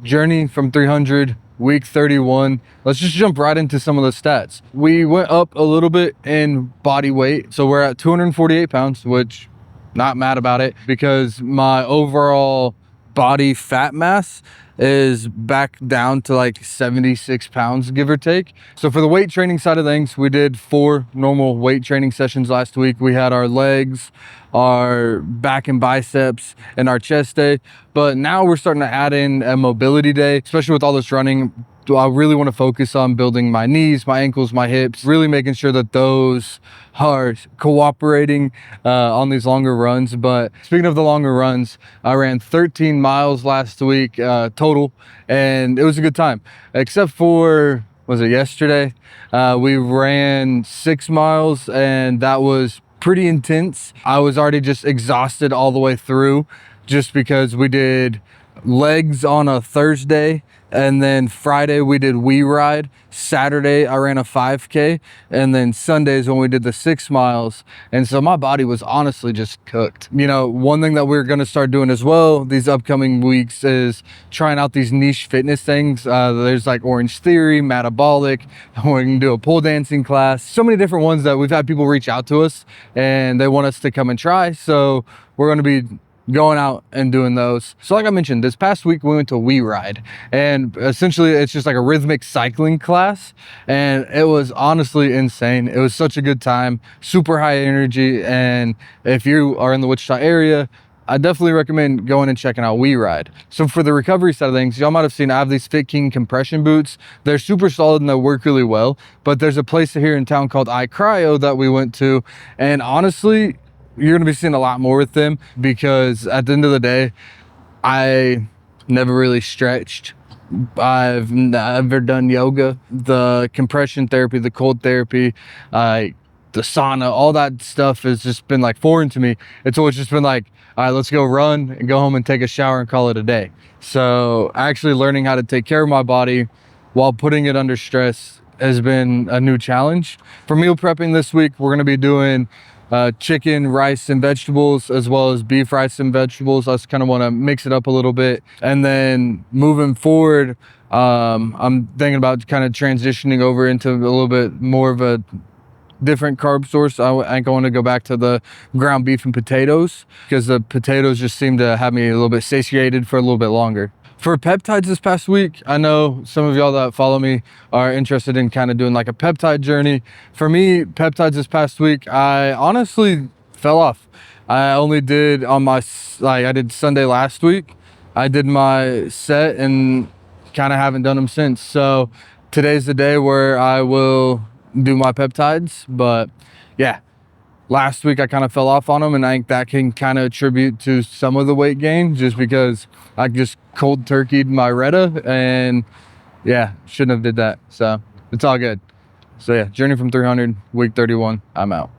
Journey from 300, week 31. Let's just jump right into some of the stats. We went up a little bit in body weight. So we're at 248 pounds, which not mad about it because my overall body fat mass is back down to like 76 pounds, give or take. So for the weight training side of things, we did 4 normal weight training sessions last week. We had our legs, our back and biceps, and our chest day. But now we're starting to add in a mobility day, especially with all this running. I really want to focus on building my knees, my ankles, my hips, really making sure that those are cooperating on these longer runs. But speaking of the longer runs, I ran 13 miles last week total, and it was a good time, except for, was it yesterday? We ran 6 miles, and that was pretty intense. I was already just exhausted all the way through, just because we did legs on a Thursday, and then Friday we did WeRide. Saturday I ran a 5K, and then Sundays when we did the 6 miles. And so my body was honestly just cooked. You know, one thing that we're going to start doing as well these upcoming weeks is trying out these niche fitness things. There's like Orange Theory, Metabolic, we can do a pole dancing class, so many different ones that we've had people reach out to us and they want us to come and try. So we're going to be going out and doing those. So like I mentioned, this past week we went to WeRide, and essentially it's just like a rhythmic cycling class, and it was honestly insane. It was such a good time, super high energy, and if you are in the Wichita area, I definitely recommend going and checking out WeRide. So for the recovery side of things, y'all might have seen I have these Fit King compression boots. They're super solid and they work really well, but there's a place here in town called iCryo that we went to, and honestly, you're going to be seeing a lot more with them, because at the end of the day, I never really stretched. I've never done yoga. The compression therapy, the cold therapy, the sauna, all that stuff has just been like foreign to me. It's always just been like, all right, let's go run and go home and take a shower and call it a day. So actually learning how to take care of my body while putting it under stress has been a new challenge. For meal prepping this week, we're going to be doing chicken, rice, and vegetables, as well as beef, rice, and vegetables. I just kind of want to mix it up a little bit. And then moving forward, I'm thinking about kind of transitioning over into a little bit more of a different carb source. I think I want to go back to the ground beef and potatoes, because the potatoes just seem to have me a little bit satiated for a little bit longer. For peptides this past week, I know some of y'all that follow me are interested in kind of doing like a peptide journey. For me, peptides this past week, I honestly fell off. I only did on my, I did Sunday last week. I did my set and kind of haven't done them since. So today's the day where I will do my peptides. But yeah, last week I kind of fell off on them, and I think that can kind of attribute to some of the weight gain, just because I just cold turkeyed my Retta, and yeah, shouldn't have did that. So it's all good. So yeah, Journey from 300, week 31, I'm out.